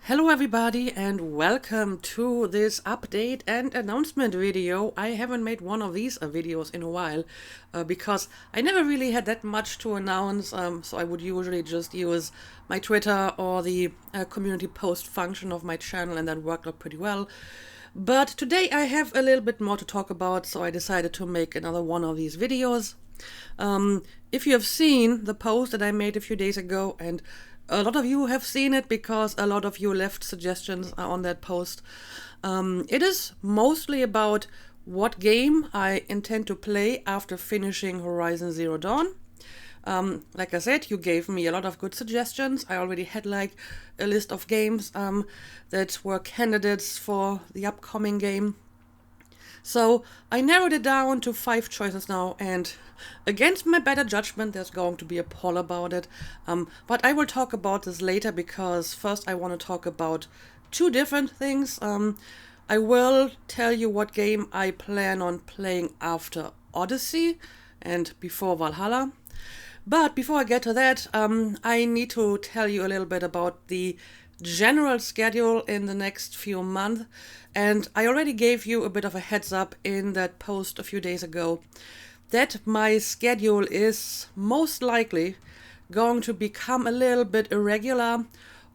Hello everybody and welcome to this update and announcement video. I haven't made one of these videos in a while because I never really had that much to announce, so I would usually just use my Twitter or the community post function of my channel, and that worked out pretty well. But today I have a little bit more to talk about, so I decided to make another one of these videos. If you have seen the post that I made a few days ago, and a lot of you have seen it because a lot of you left suggestions on that post. It is mostly about what game I intend to play after finishing Horizon Zero Dawn. Like I said, you gave me a lot of good suggestions. I already had like a list of games that were candidates for the upcoming game. So I narrowed it down to 5 choices now, and against my better judgment, there's going to be a poll about it. But I will talk about this later because first I want to talk about 2 different things. I will tell you what game I plan on playing after Odyssey and before Valhalla. But before I get to that, I need to tell you a little bit about the general schedule in the next few months. And I already gave you a bit of a heads up in that post a few days ago that my schedule is most likely going to become a little bit irregular,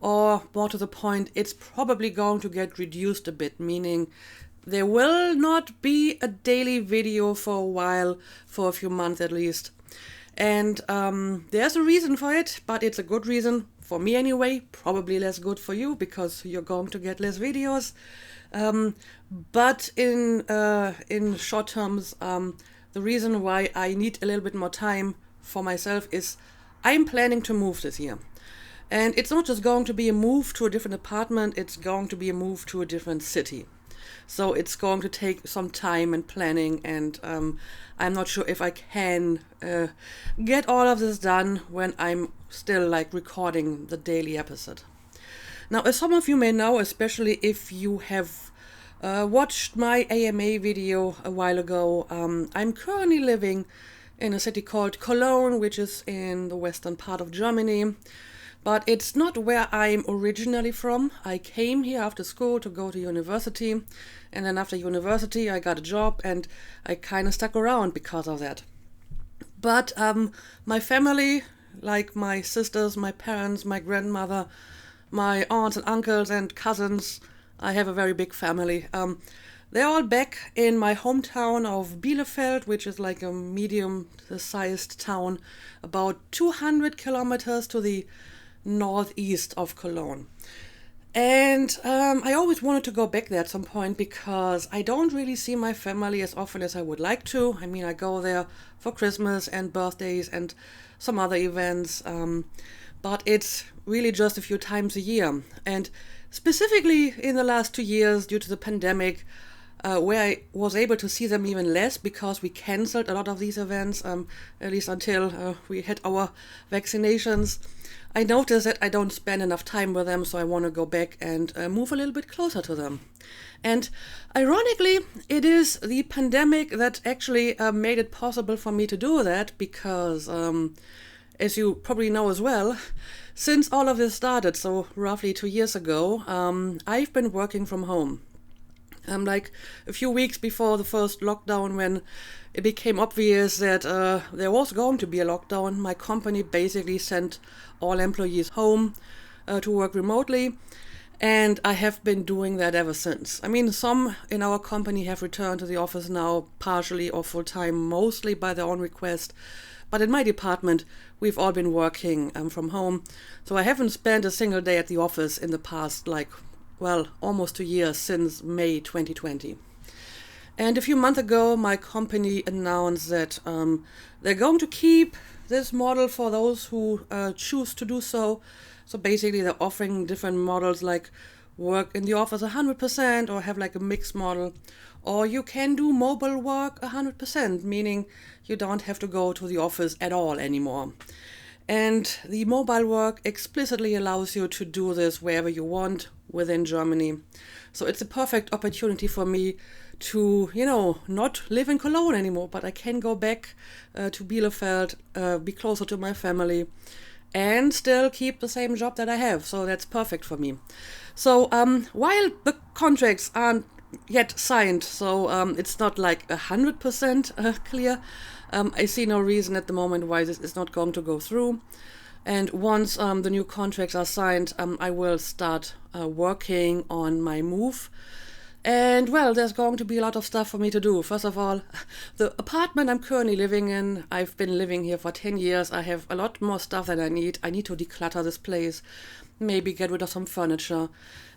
or more to the point, it's probably going to get reduced a bit, meaning there will not be a daily video for a while, for a few months at least. And there's a reason for it, but it's a good reason for me anyway, probably less good for you because you're going to get less videos. But in short terms, the reason why I need a little bit more time for myself is I'm planning to move this year. And it's not just going to be a move to a different apartment, it's going to be a move to a different city. So it's going to take some time and planning, and I'm not sure if I can get all of this done when I'm still like recording the daily episode. Now, as some of you may know, especially if you have watched my AMA video a while ago, I'm currently living in a city called Cologne, which is in the western part of Germany. But it's not where I'm originally from. I came here after school to go to university, and then after university I got a job, and I kind of stuck around because of that. But my family, like my sisters, my parents, my grandmother, my aunts and uncles and cousins, I have a very big family. They're all back in my hometown of Bielefeld, which is like a medium-sized town, about 200 kilometers to the northeast of Cologne. And I always wanted to go back there at some point because I don't really see my family as often as I would like to. I mean, I go there for Christmas and birthdays and some other events, but it's really just a few times a year. And specifically in the last 2 years, due to the pandemic, where I was able to see them even less because we cancelled a lot of these events, at least until we had our vaccinations, I noticed that I don't spend enough time with them, so I want to go back and move a little bit closer to them. And ironically, it is the pandemic that actually made it possible for me to do that because, as you probably know as well, since all of this started, so roughly 2 years ago, I've been working from home. Like a few weeks before the first lockdown, when it became obvious that there was going to be a lockdown, my company basically sent all employees home to work remotely, and I have been doing that ever since. I mean, some in our company have returned to the office now, partially or full-time, mostly by their own request, but in my department, we've all been working from home, so I haven't spent a single day at the office in the past, almost 2 years, since May 2020. And a few months ago, my company announced that they're going to keep this model for those who choose to do so. So basically, they're offering different models like work in the office 100% or have like a mixed model. Or you can do mobile work 100%, meaning you don't have to go to the office at all anymore. And the mobile work explicitly allows you to do this wherever you want within Germany. So it's a perfect opportunity for me to, not live in Cologne anymore, but I can go back to Bielefeld, be closer to my family, and still keep the same job that I have. So that's perfect for me. So while the contracts aren't yet signed, so it's not like 100% clear, I see no reason at the moment why this is not going to go through. And once the new contracts are signed, I will start working on my move. And well, there's going to be a lot of stuff for me to do. First of all, the apartment I'm currently living in, I've been living here for 10 years. I have a lot more stuff than I need. I need to declutter this place, maybe get rid of some furniture.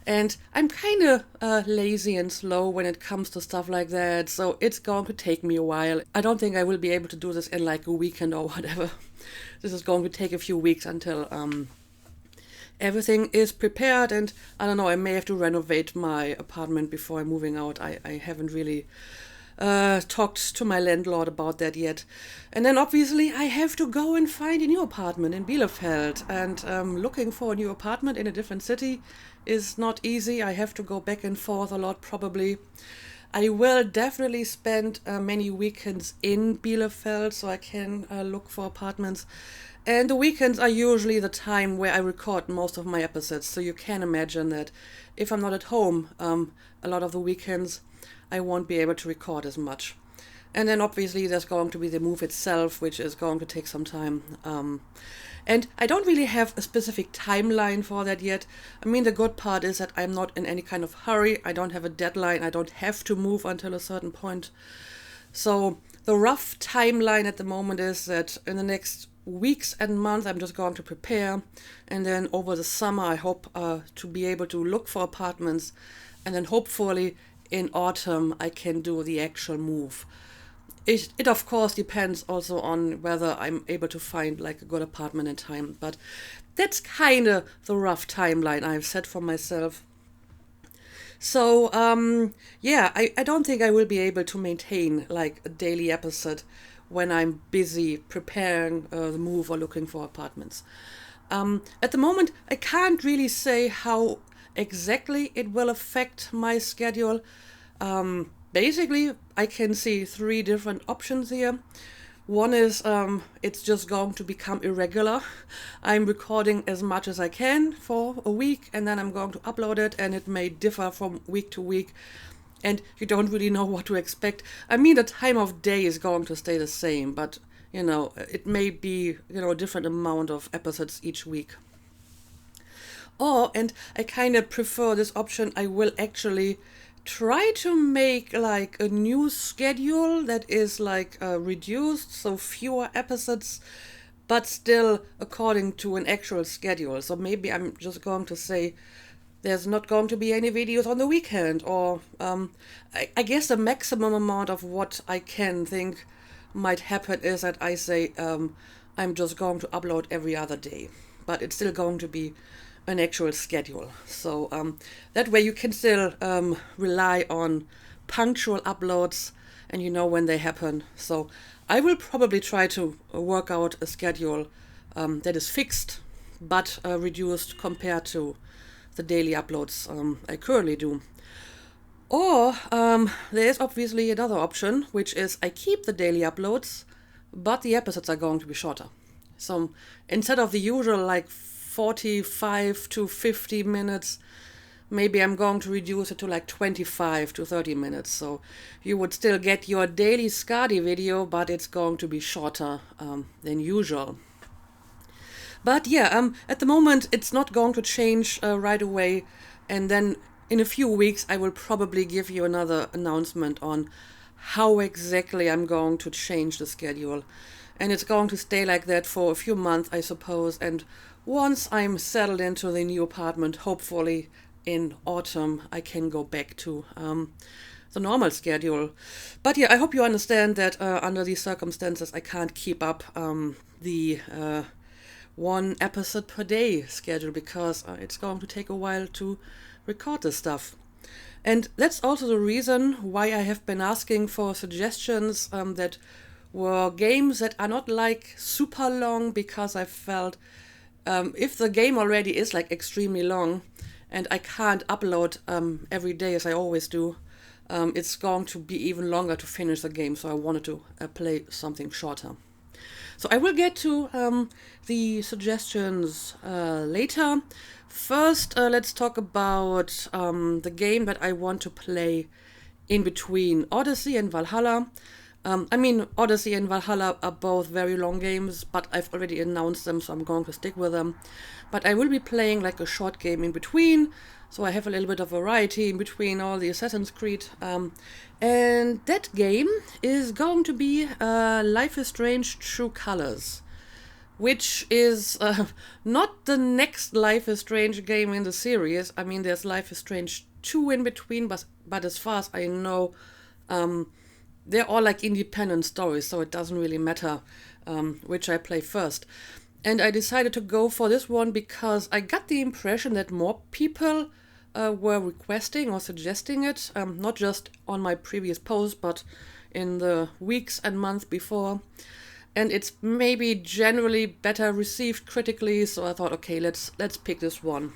And I'm kind of lazy and slow when it comes to stuff like that, so it's going to take me a while. I don't think I will be able to do this in like a weekend or whatever. This is going to take a few weeks until everything is prepared, and I don't know, I may have to renovate my apartment before I'm moving out. I haven't really talked to my landlord about that yet. And then obviously I have to go and find a new apartment in Bielefeld, and looking for a new apartment in a different city is not easy. I have to go back and forth a lot probably. I will definitely spend many weekends in Bielefeld so I can look for apartments. And the weekends are usually the time where I record most of my episodes, so you can imagine that if I'm not at home a lot of the weekends, I won't be able to record as much. And then obviously there's going to be the move itself, which is going to take some time. And I don't really have a specific timeline for that yet. I mean, the good part is that I'm not in any kind of hurry. I don't have a deadline. I don't have to move until a certain point. So the rough timeline at the moment is that in the next weeks and months I'm just going to prepare, and then over the summer I hope to be able to look for apartments, and then hopefully in autumn I can do the actual move. It of course depends also on whether I'm able to find like a good apartment in time, but that's kind of the rough timeline I've set for myself. So yeah, I don't think I will be able to maintain like a daily episode when I'm busy preparing the move or looking for apartments. At the moment, I can't really say how exactly it will affect my schedule. Basically, I can see three different options here. One is it's just going to become irregular. I'm recording as much as I can for a week, and then I'm going to upload it, and it may differ from week to week, and you don't really know what to expect. I mean, the time of day is going to stay the same, but it may be a different amount of episodes each week. And I kind of prefer this option. I will actually try to make like a new schedule that is like reduced, so fewer episodes, but still according to an actual schedule. So maybe I'm just going to say there's not going to be any videos on the weekend, or I guess the maximum amount of what I can think might happen is that I say I'm just going to upload every other day, but it's still going to be an actual schedule. So that way you can still rely on punctual uploads, and you know when they happen. So I will probably try to work out a schedule that is fixed but reduced compared to the daily uploads I currently do. Or there is obviously another option, which is I keep the daily uploads, but the episodes are going to be shorter. So instead of the usual like 45 to 50 minutes, maybe I'm going to reduce it to like 25 to 30 minutes. So you would still get your daily Skadi video, but it's going to be shorter than usual. But yeah, at the moment it's not going to change right away. And then in a few weeks I will probably give you another announcement on how exactly I'm going to change the schedule. And it's going to stay like that for a few months, I suppose. And once I'm settled into the new apartment, hopefully in autumn, I can go back to the normal schedule. But yeah, I hope you understand that under these circumstances, I can't keep up the one episode per day schedule, because it's going to take a while to record this stuff. And that's also the reason why I have been asking for suggestions that were games that are not like super long, because I felt if the game already is like extremely long and I can't upload every day as I always do, it's going to be even longer to finish the game. So I wanted to play something shorter. So I will get to the suggestions later. First, let's talk about the game that I want to play in between Odyssey and Valhalla. I mean, Odyssey and Valhalla are both very long games, but I've already announced them, so I'm going to stick with them. But I will be playing like a short game in between, so I have a little bit of variety in between all the Assassin's Creed. And that game is going to be Life is Strange True Colors, which is not the next Life is Strange game in the series. I mean, there's Life is Strange 2 in between, but as far as I know, they're all like independent stories, so it doesn't really matter which I play first. And I decided to go for this one because I got the impression that more people were requesting or suggesting it, not just on my previous post, but in the weeks and months before. And it's maybe generally better received critically, so I thought, okay, let's pick this one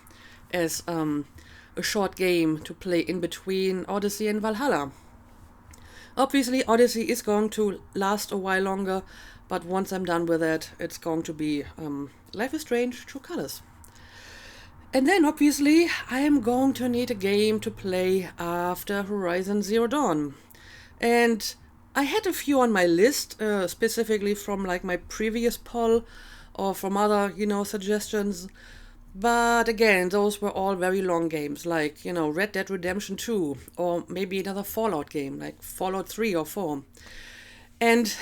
as a short game to play in between Odyssey and Valhalla. Obviously, Odyssey is going to last a while longer, but once I'm done with that, it's going to be Life is Strange True Colors. And then, obviously, I am going to need a game to play after Horizon Zero Dawn. And I had a few on my list, specifically from like my previous poll or from other, suggestions. But again, those were all very long games, like, Red Dead Redemption 2, or maybe another Fallout game, like Fallout 3 or 4. And,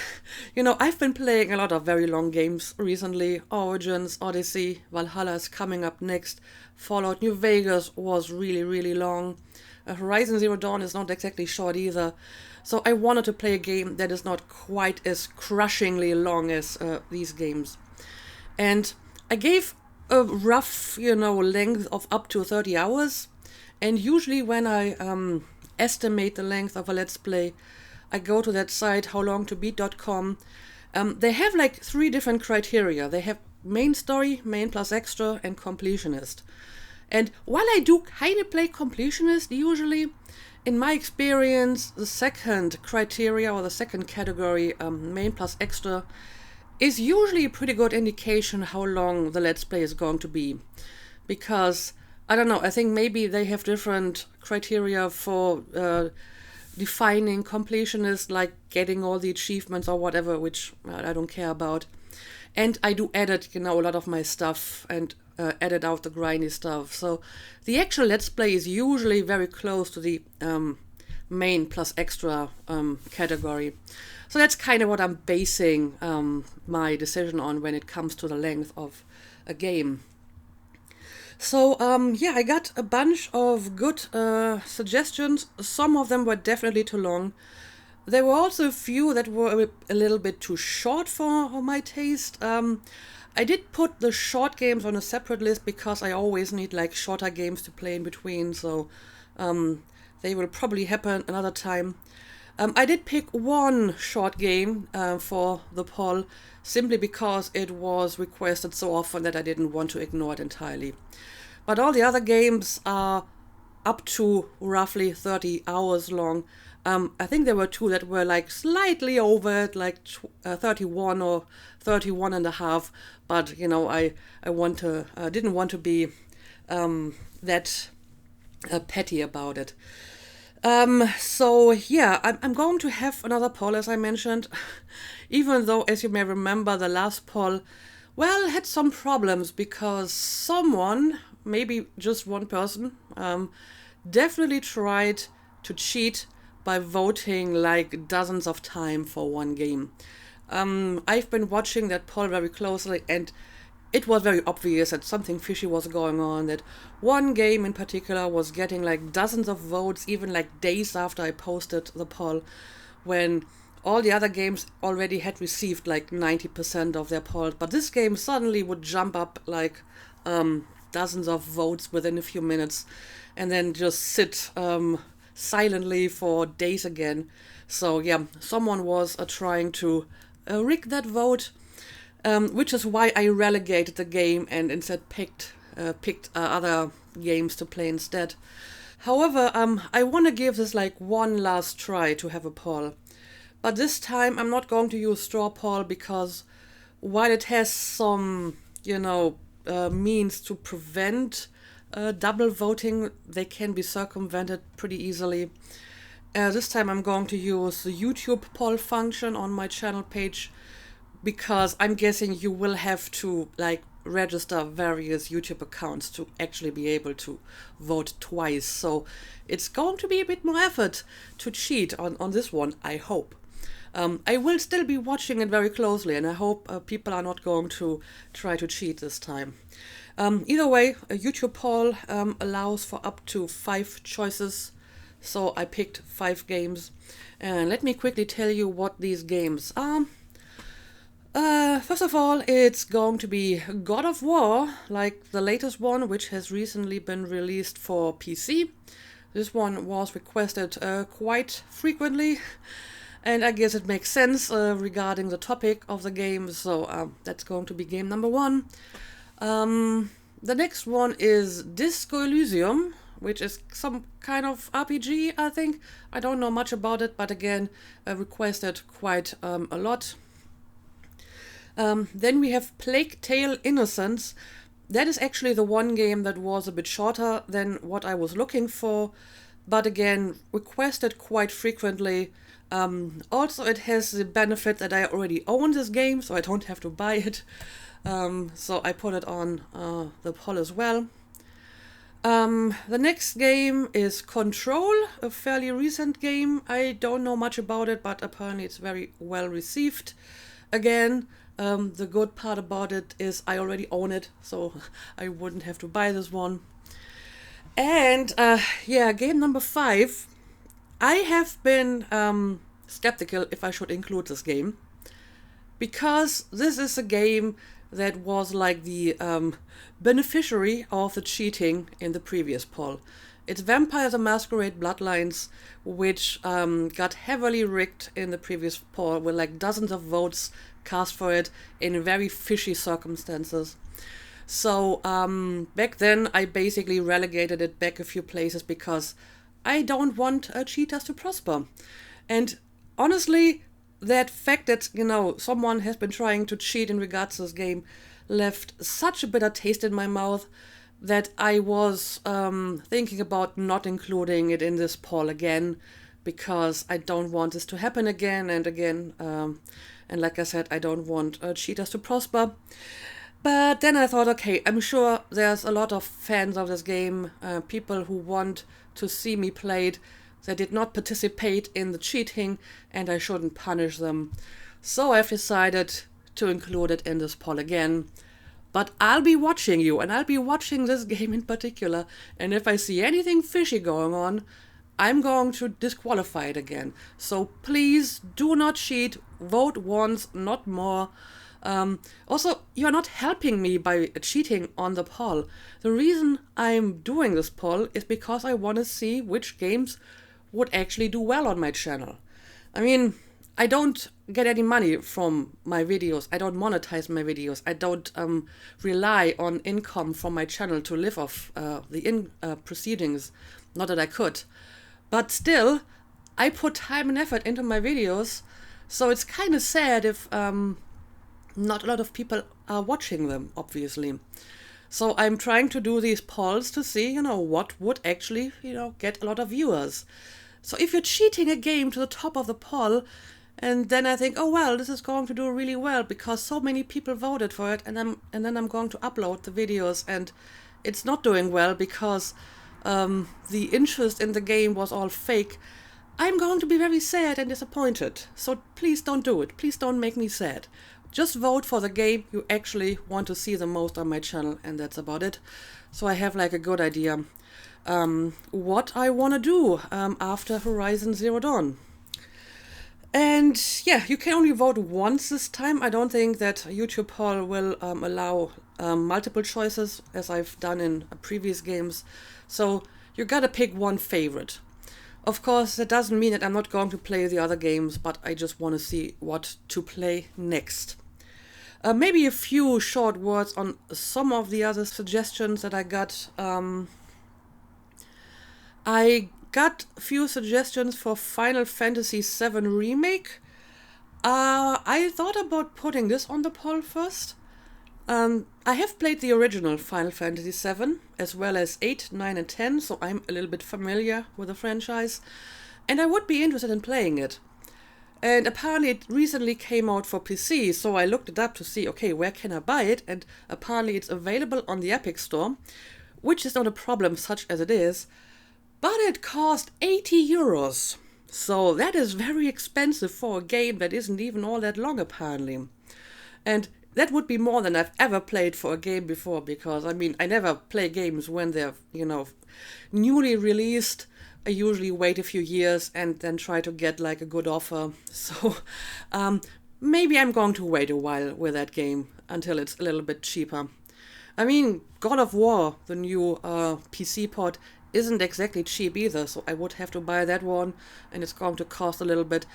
I've been playing a lot of very long games recently. Origins, Odyssey, Valhalla is coming up next. Fallout New Vegas was really, really long. Horizon Zero Dawn is not exactly short either. So I wanted to play a game that is not quite as crushingly long as these games. And I gave a rough, length of up to 30 hours. And usually when I estimate the length of a Let's Play, I go to that site, howlongtobeat.com. They have like 3 different criteria. They have main story, main plus extra, and completionist. And while I do kind of play completionist usually, in my experience, the second criteria or the second category, main plus extra, is usually a pretty good indication how long the Let's Play is going to be. Because, I don't know, I think maybe they have different criteria for defining completionist, like getting all the achievements or whatever, which I don't care about. And I do edit, a lot of my stuff and edit out the grindy stuff. So the actual Let's Play is usually very close to the main plus extra category. So that's kind of what I'm basing my decision on when it comes to the length of a game. So, I got a bunch of good suggestions. Some of them were definitely too long. There were also a few that were a little bit too short for my taste. I did put the short games on a separate list because I always need like shorter games to play in between, so they will probably happen another time. I did pick one short game for the poll simply because it was requested so often that I didn't want to ignore it entirely. But all the other games are up to roughly 30 hours long. I think there were 2 that were like slightly over it, like 31 or 31 and a half. But, I didn't want to be that petty about it. I'm going to have another poll, as I mentioned, even though, as you may remember, the last poll, had some problems because someone, maybe just one person, definitely tried to cheat by voting like dozens of times for one game. I've been watching that poll very closely, and it was very obvious that something fishy was going on, that one game in particular was getting like dozens of votes, even like days after I posted the poll, when all the other games already had received like 90% of their polls. But this game suddenly would jump up like dozens of votes within a few minutes and then just sit silently for days again. So someone was trying to rig that vote, which is why I relegated the game and instead picked other games to play instead. However, I want to give this like one last try to have a poll. But this time I'm not going to use straw poll because while it has some, means to prevent double voting, they can be circumvented pretty easily. This time I'm going to use the YouTube poll function on my channel page, because I'm guessing you will have to register various YouTube accounts to actually be able to vote twice. So it's going to be a bit more effort to cheat on this one, I hope. I will still be watching it very closely, and I hope people are not going to try to cheat this time. Either way, a YouTube poll allows for up to 5 choices, so I picked 5 games. And let me quickly tell you what these games are. First of all, it's going to be God of War, like the latest one, which has recently been released for PC. This one was requested quite frequently, and I guess it makes sense regarding the topic of the game, so that's going to be game number 1. The next one is Disco Elysium, which is some kind of RPG, I think. I don't know much about it, but again, requested quite a lot. Then we have Plague Tale Innocence. That is actually the one game that was a bit shorter than what I was looking for, but again, requested quite frequently. Also, it has the benefit that I already own this game, so I don't have to buy it. So I put it on the poll as well. The next game is Control, a fairly recent game. I don't know much about it, but apparently it's very well received. Again, the good part about it is I already own it, so I wouldn't have to buy this one. And game number 5. I have been skeptical if I should include this game, because this is a game that was like the beneficiary of the cheating in the previous poll. It's Vampire the Masquerade Bloodlines, which got heavily rigged in the previous poll with like dozens of votes cast for it in very fishy circumstances. So back then I basically relegated it back a few places because I don't want cheaters to prosper. And honestly, that fact that, someone has been trying to cheat in regards to this game left such a bitter taste in my mouth that I was thinking about not including it in this poll again, because I don't want this to happen again and again. And like I said, I don't want cheaters to prosper. But then I thought, okay, I'm sure there's a lot of fans of this game, people who want to see me play it, that did not participate in the cheating, and I shouldn't punish them. So I've decided to include it in this poll again. But I'll be watching you, and I'll be watching this game in particular, and if I see anything fishy going on, I'm going to disqualify it again. So please do not cheat. Vote once, not more. Also, you're not helping me by cheating on the poll. The reason I'm doing this poll is because I want to see which games would actually do well on my channel. I mean, I don't get any money from my videos. I don't monetize my videos. I don't rely on income from my channel to live off the proceedings. Not that I could. But still, I put time and effort into my videos, so it's kind of sad if not a lot of people are watching them, obviously. So I'm trying to do these polls to see, what would actually, get a lot of viewers. So if you're cheating a game to the top of the poll, and then I think, oh well, this is going to do really well because so many people voted for it, and then I'm going to upload the videos, and it's not doing well because the interest in the game was all fake, I'm going to be very sad and disappointed. So please don't do it. Please don't make me sad. Just vote for the game you actually want to see the most on my channel, and that's about it. So I have like a good idea what I want to do after Horizon Zero Dawn. And yeah, you can only vote once this time. I don't think that YouTube poll will allow multiple choices as I've done in previous games. So you gotta pick one favorite. Of course, that doesn't mean that I'm not going to play the other games, but I just want to see what to play next. Maybe a few short words on some of the other suggestions that I got. I got a few suggestions for Final Fantasy VII Remake. I thought about putting this on the poll first. I have played the original Final Fantasy VII, as well as 8, 9, and 10, so I'm a little bit familiar with the franchise, and I would be interested in playing it. And apparently it recently came out for PC, so I looked it up to see, okay, where can I buy it? And apparently it's available on the Epic Store, which is not a problem such as it is, but it cost 80 euros. So that is very expensive for a game that isn't even all that long, apparently. And that would be more than I've ever played for a game before, because I mean, I never play games when they're, newly released. I usually wait a few years and then try to get like a good offer. So maybe I'm going to wait a while with that game until it's a little bit cheaper. I mean, God of War, the new PC port, isn't exactly cheap either, so I would have to buy that one, and it's going to cost a little bit.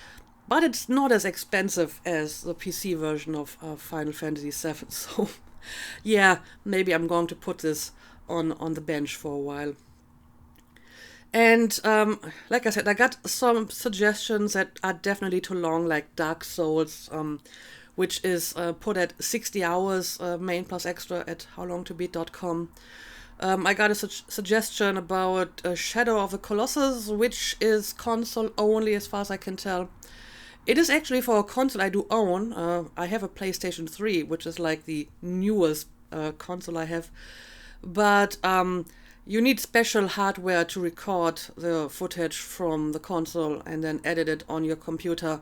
But it's not as expensive as the PC version of Final Fantasy VII, so yeah, maybe I'm going to put this on the bench for a while. And like I said, I got some suggestions that are definitely too long, like Dark Souls, which is put at 60 hours, main plus extra at howlongtobeat.com. I got a suggestion about Shadow of the Colossus, which is console only as far as I can tell. It is actually for a console I do own. I have a PlayStation 3, which is like the newest console I have. But you need special hardware to record the footage from the console and then edit it on your computer.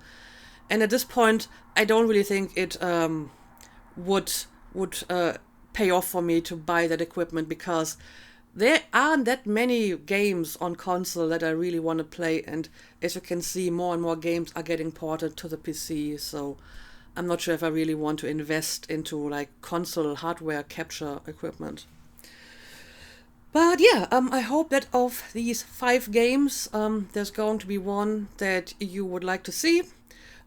And at this point, I don't really think it would pay off for me to buy that equipment, because there aren't that many games on console that I really want to play. And as you can see, more and more games are getting ported to the PC. So I'm not sure if I really want to invest into like console hardware capture equipment. But yeah, I hope that of these 5 games, there's going to be one that you would like to see.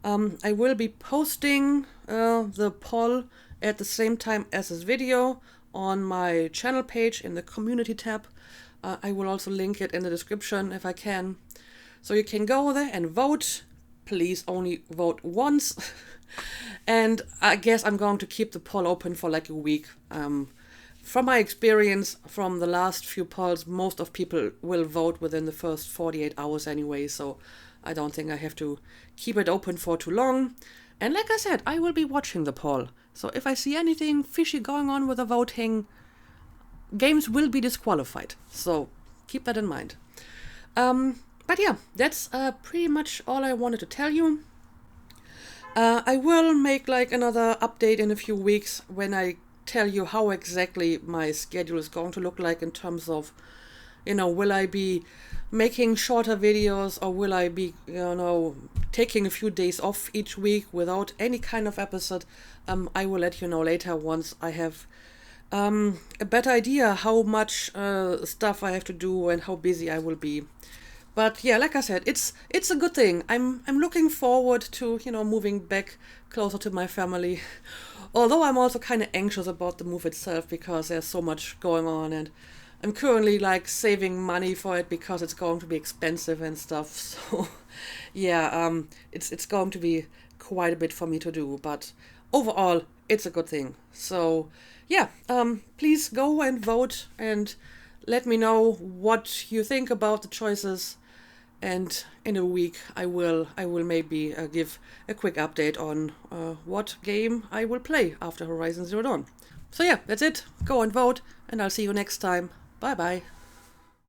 I will be posting the poll at the same time as this video on my channel page in the community tab. I will also link it in the description if I can. So you can go there and vote. Please only vote once. And I guess I'm going to keep the poll open for like a week. From my experience from the last few polls, most of people will vote within the first 48 hours anyway, so I don't think I have to keep it open for too long. And like I said, I will be watching the poll. So if I see anything fishy going on with the voting, games will be disqualified. So keep that in mind. But yeah, that's pretty much all I wanted to tell you. I will make like another update in a few weeks when I tell you how exactly my schedule is going to look like in terms of, will I be making shorter videos, or will I be, taking a few days off each week without any kind of episode. I will let you know later once I have a better idea how much stuff I have to do and how busy I will be. But yeah, like I said, it's a good thing. I'm looking forward to, moving back closer to my family. Although I'm also kind of anxious about the move itself, because there's so much going on, and I'm currently like saving money for it because it's going to be expensive and stuff. So yeah, it's going to be quite a bit for me to do, but overall it's a good thing. So yeah, please go and vote and let me know what you think about the choices. And in a week, I will maybe give a quick update on what game I will play after Horizon Zero Dawn. So yeah, that's it. Go and vote, and I'll see you next time. Bye bye.